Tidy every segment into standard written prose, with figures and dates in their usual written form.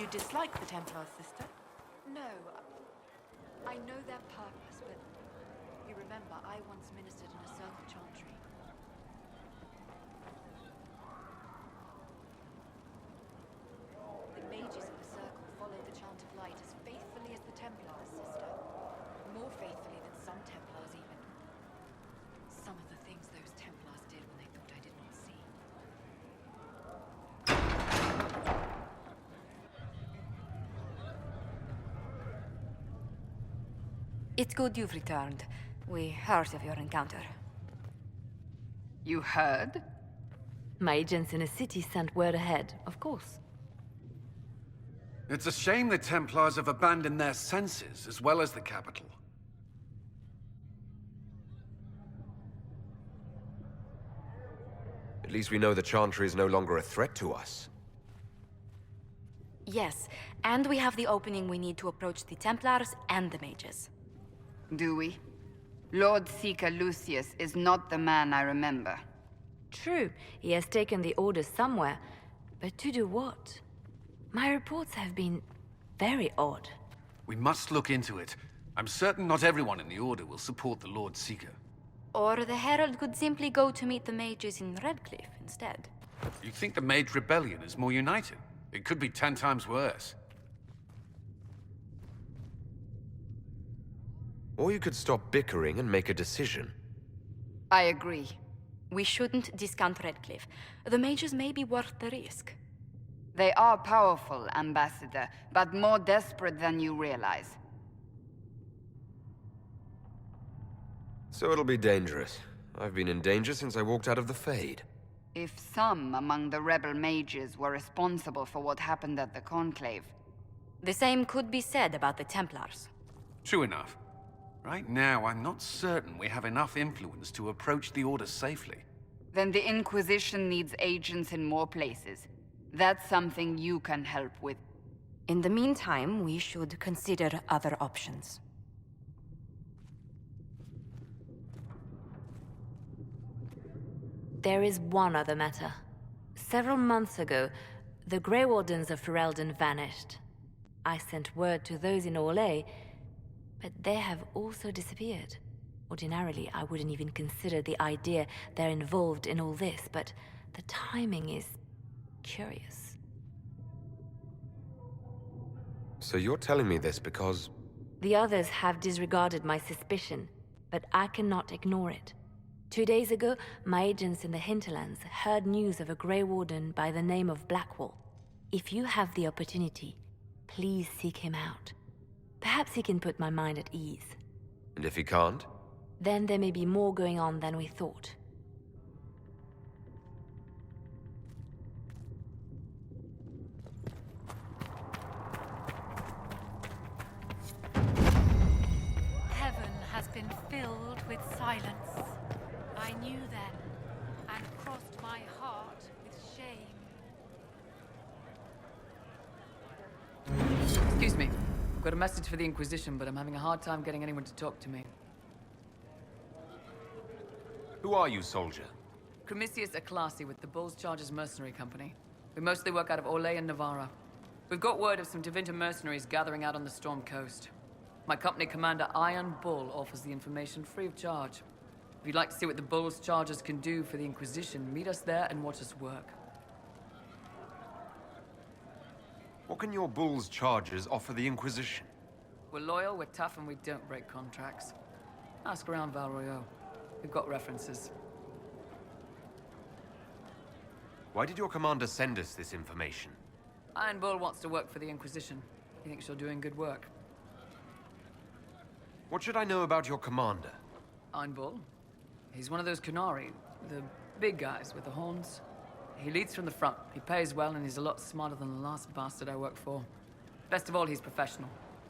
You dislike the Templars, sister? No. I know their purpose, but you remember I once ministered in a circle chantry. The mages of the circle follow the chant of light as faithfully as the Templars, sister. More faithfully than some Templars, even. Some of the things those Templars did when they thought I did not see. It's good you've returned. We heard of your encounter. You heard? My agents in the city sent word ahead, of course. It's a shame the Templars have abandoned their senses, as well as the capital. At least we know the Chantry is no longer a threat to us. Yes, and we have the opening we need to approach the Templars and the mages. Do we? Lord Seeker Lucius is not the man I remember. True, he has taken the orders somewhere, but to do what? My reports have been very odd. We must look into it. I'm certain not everyone in the Order will support the Lord Seeker. Or the Herald could simply go to meet the mages in Redcliffe instead. You think the Mage Rebellion is more united? It could be 10 times worse. Or you could stop bickering and make a decision. I agree. We shouldn't discount Redcliffe. The mages may be worth the risk. They are powerful, Ambassador, but more desperate than you realize. So it'll be dangerous. I've been in danger since I walked out of the Fade. If some among the rebel mages were responsible for what happened at the Conclave... The same could be said about the Templars. True enough. Right now, I'm not certain we have enough influence to approach the Order safely. Then the Inquisition needs agents in more places. That's something you can help with. In the meantime, we should consider other options. There is one other matter. Several months ago, the Grey Wardens of Ferelden vanished. I sent word to those in Orlais, but they have also disappeared. Ordinarily, I wouldn't even consider the idea they're involved in all this, but the timing is curious. So you're telling me this because... The others have disregarded my suspicion, but I cannot ignore it. 2 days ago, my agents in the hinterlands heard news of a Grey Warden by the name of Blackwall. If you have the opportunity, please seek him out. Perhaps he can put my mind at ease. And if he can't? Then there may be more going on than we thought. Heaven has been filled with silence. I knew then, and crossed my heart with shame. Excuse me. I've got a message for the Inquisition, but I'm having a hard time getting anyone to talk to me. Who are you, soldier? Cremisius Aclasi with the Bull's Chargers Mercenary Company. We mostly work out of Orlais and Navarra. We've got word of some Tevinter mercenaries gathering out on the Storm Coast. My company commander, Iron Bull, offers the information free of charge. If you'd like to see what the Bull's Chargers can do for the Inquisition, meet us there and watch us work. What can your Bull's Chargers offer the Inquisition? We're loyal, we're tough, and we don't break contracts. Ask around Val Royeaux. We've got references. Why did your commander send us this information? Iron Bull wants to work for the Inquisition. He thinks you're doing good work. What should I know about your commander? Iron Bull? He's one of those Kunari, the big guys with the horns. He leads from the front, he pays well, and he's a lot smarter than the last bastard I worked for. Best of all, he's professional.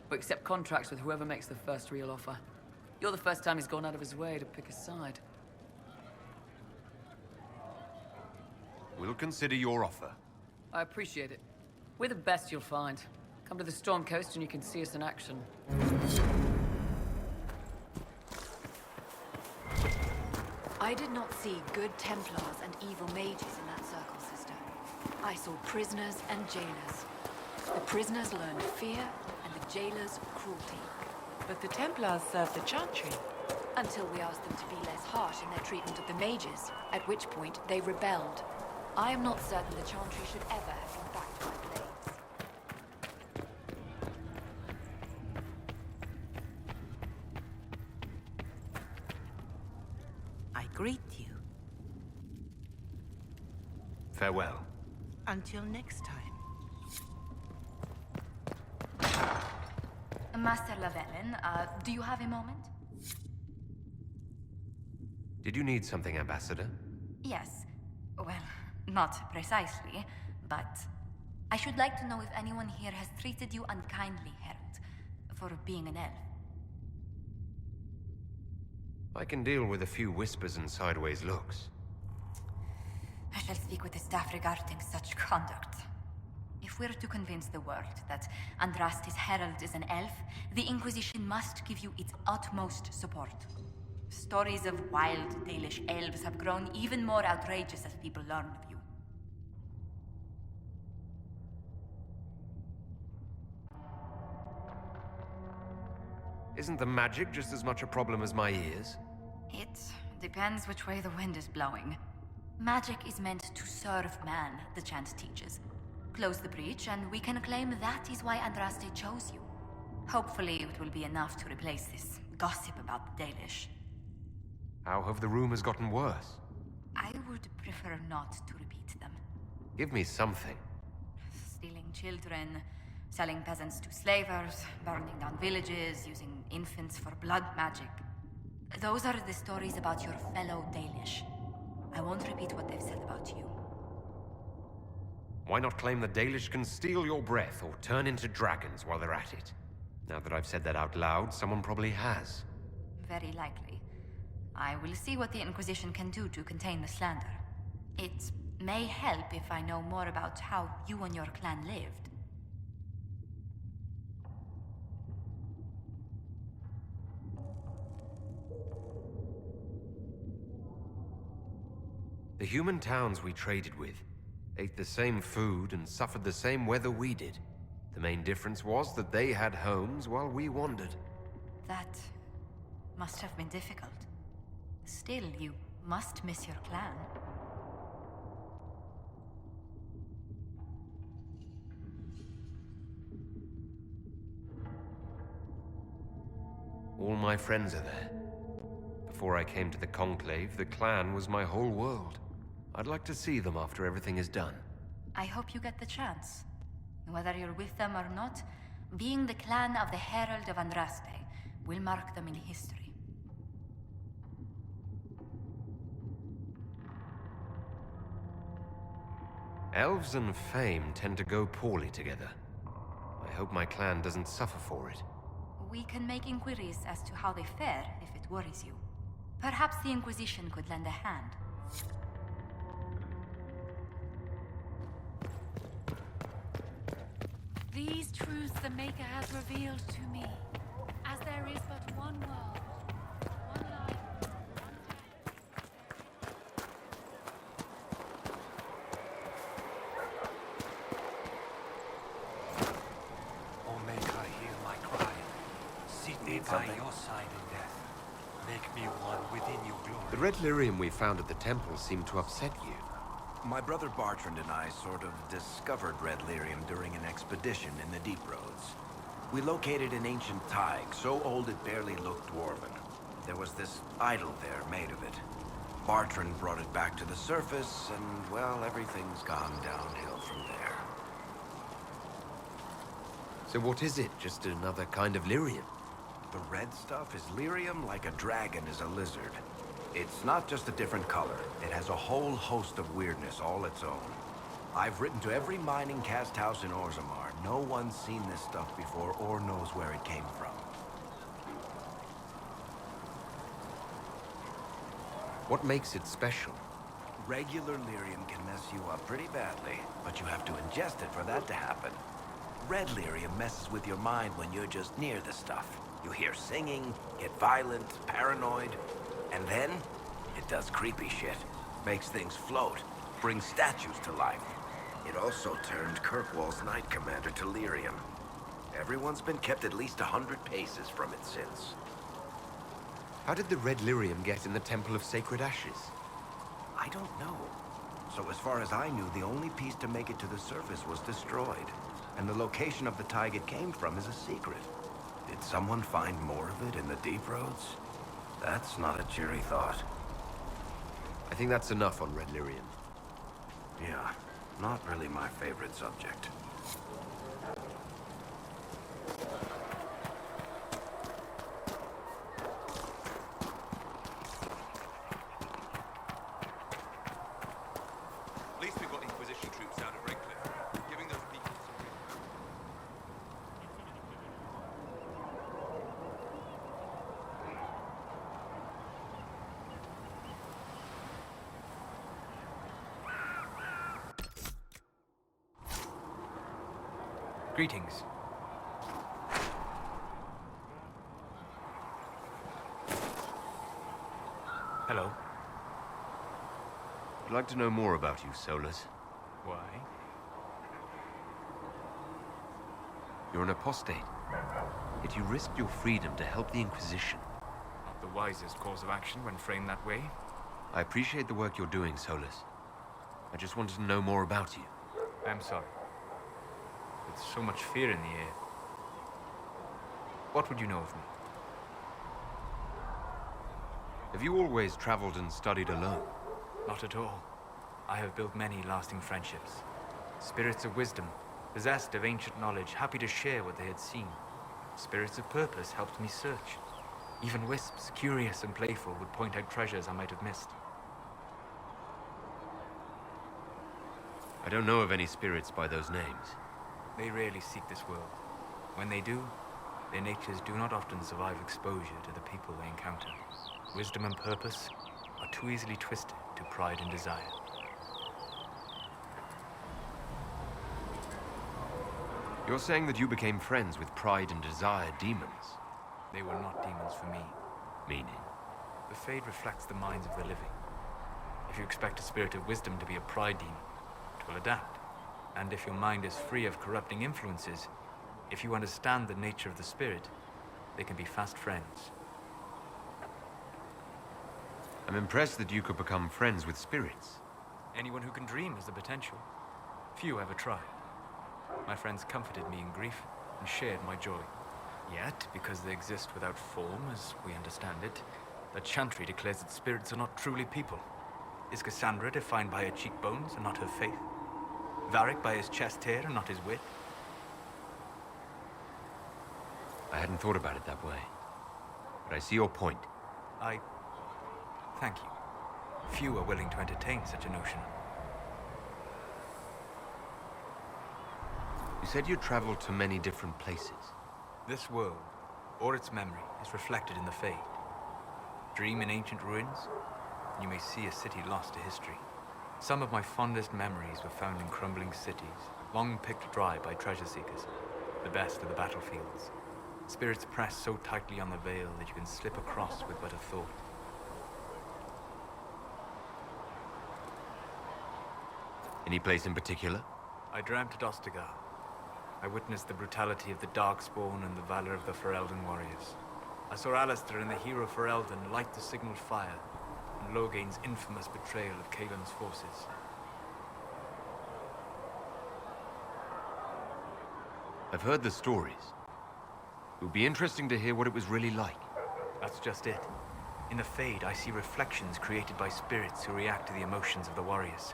We accept contracts with whoever makes the first real offer. You're the first time he's gone out of his way to pick a side. We'll consider your offer. I appreciate it. We're the best you'll find. Come to the Storm Coast and you can see us in action. I did not see good Templars and evil mages in that circle, sister. I saw prisoners and jailers. The prisoners learned fear, and the jailers cruelty. But the Templars served the Chantry. Until we asked them to be less harsh in their treatment of the mages, at which point they rebelled. I am not certain the Chantry should ever have been backed by blades. I greet you. Farewell. Until next time. Master Lavellen, do you have a moment? Did you need something, Ambassador? Yes. Well, not precisely, but I should like to know if anyone here has treated you unkindly, Herald, for being an elf. I can deal with a few whispers and sideways looks. I shall speak with the staff regarding such conduct. If we're to convince the world that Andraste's Herald is an elf, the Inquisition must give you its utmost support. Stories of wild Dalish elves have grown even more outrageous as people learn of you. Isn't the magic just as much a problem as my ears? It depends which way the wind is blowing. Magic is meant to serve man, the chant teaches. Close the breach, and we can claim that is why Andraste chose you. Hopefully it will be enough to replace this gossip about the Dalish. How have the rumors gotten worse? I would prefer not to repeat them. Give me something. Stealing children, selling peasants to slavers, burning down villages, using infants for blood magic. Those are the stories about your fellow Dalish. I won't repeat what they've said about you. Why not claim the Dalish can steal your breath or turn into dragons while they're at it? Now that I've said that out loud, someone probably has. Very likely. I will see what the Inquisition can do to contain the slander. It may help if I know more about how you and your clan lived. The human towns we traded with ate the same food and suffered the same weather we did. The main difference was that they had homes while we wandered. That must have been difficult. Still, you must miss your clan. All my friends are there. Before I came to the Conclave, the clan was my whole world. I'd like to see them after everything is done. I hope you get the chance. Whether you're with them or not, being the clan of the Herald of Andraste will mark them in history. Elves and fame tend to go poorly together. I hope my clan doesn't suffer for it. We can make inquiries as to how they fare if it worries you. Perhaps the Inquisition could lend a hand. These truths the Maker has revealed to me, as there is but one world, one life, one O Maker, hear my cry. Seat me by your side in death. Make me one within your glory. The red lyrium we found at the temple seemed to upset you. My brother Bartrand and I sort of discovered red lyrium during an expedition in the Deep Roads. We located an ancient thaig, so old it barely looked dwarven. There was this idol there made of it. Bartrand brought it back to the surface, and, well, everything's gone downhill from there. So what is it? Just another kind of lyrium? The red stuff is lyrium like a dragon is a lizard. It's not just a different color. It has a whole host of weirdness all its own. I've written to every mining cast house in Orzammar. No one's seen this stuff before or knows where it came from. What makes it special? Regular lyrium can mess you up pretty badly, but you have to ingest it for that to happen. Red lyrium messes with your mind when you're just near the stuff. You hear singing, get violent, paranoid, and then it does creepy shit. Makes things float, brings statues to life. It also turned Kirkwall's Knight Commander to lyrium. Everyone's been kept at least 100 paces from it since. How did the red lyrium get in the Temple of Sacred Ashes? I don't know. So as far as I knew, the only piece to make it to the surface was destroyed. And the location of the tag it came from is a secret. Did someone find more of it in the deep roads? That's not a cheery thought. I think that's enough on red lyrium. Yeah, not really my favorite subject. At least we've got Inquisition troops out at Redcliffe, giving those people some... Greetings. Hello. I'd like to know more about you, Solus. Why? You're an apostate. Yet you risked your freedom to help the Inquisition. Not the wisest course of action when framed that way. I appreciate the work you're doing, Solus. I just wanted to know more about you. I'm sorry. With so much fear in the air. What would you know of me? Have you always traveled and studied alone? Not at all. I have built many lasting friendships. Spirits of wisdom, possessed of ancient knowledge, happy to share what they had seen. Spirits of purpose helped me search. Even wisps, curious and playful, would point out treasures I might have missed. I don't know of any spirits by those names. They rarely seek this world. When they do, their natures do not often survive exposure to the people they encounter. Wisdom and purpose are too easily twisted to pride and desire. You're saying that you became friends with pride and desire demons? They were not demons for me. Meaning? The Fade reflects the minds of the living. If you expect a spirit of wisdom to be a pride demon, it will adapt. And if your mind is free of corrupting influences, if you understand the nature of the spirit, they can be fast friends. I'm impressed that you could become friends with spirits. Anyone who can dream has the potential. Few ever try. My friends comforted me in grief and shared my joy. Yet, because they exist without form, as we understand it, the Chantry declares that spirits are not truly people. Is Cassandra defined by her cheekbones and not her faith? Varric by his chest hair and not his wit? I hadn't thought about it that way. But I see your point. Thank you. Few are willing to entertain such a notion. You said you traveled to many different places. This world, or its memory, is reflected in the Fade. Dream in ancient ruins, and you may see a city lost to history. Some of my fondest memories were found in crumbling cities, long picked dry by treasure seekers, the best of the battlefields. Spirits press so tightly on the veil that you can slip across with but a thought. Any place in particular? I dreamt at Ostagar. I witnessed the brutality of the Darkspawn and the valor of the Ferelden warriors. I saw Alistair and the hero Ferelden light the signal fire, and Logain's infamous betrayal of Kaelin's forces. I've heard the stories. It would be interesting to hear what it was really like. That's just it. In the Fade, I see reflections created by spirits who react to the emotions of the warriors.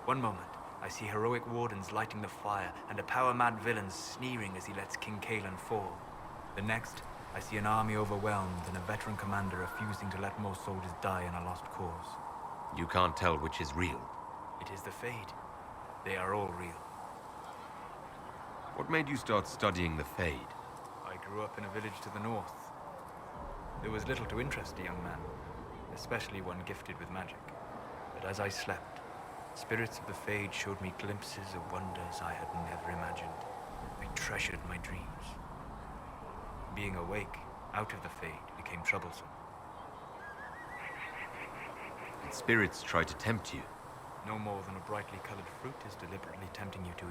One moment, I see heroic wardens lighting the fire, and a power-mad villain sneering as he lets King Kaelin fall. The next, I see an army overwhelmed and a veteran commander refusing to let more soldiers die in a lost cause. You can't tell which is real. It is the Fade. They are all real. What made you start studying the Fade? I grew up in a village to the north. There was little to interest a young man, especially one gifted with magic. But as I slept, spirits of the Fade showed me glimpses of wonders I had never imagined. I treasured my dreams. Being awake, out of the Fade, became troublesome. And spirits tried to tempt you. no more than a brightly colored fruit is deliberately tempting you to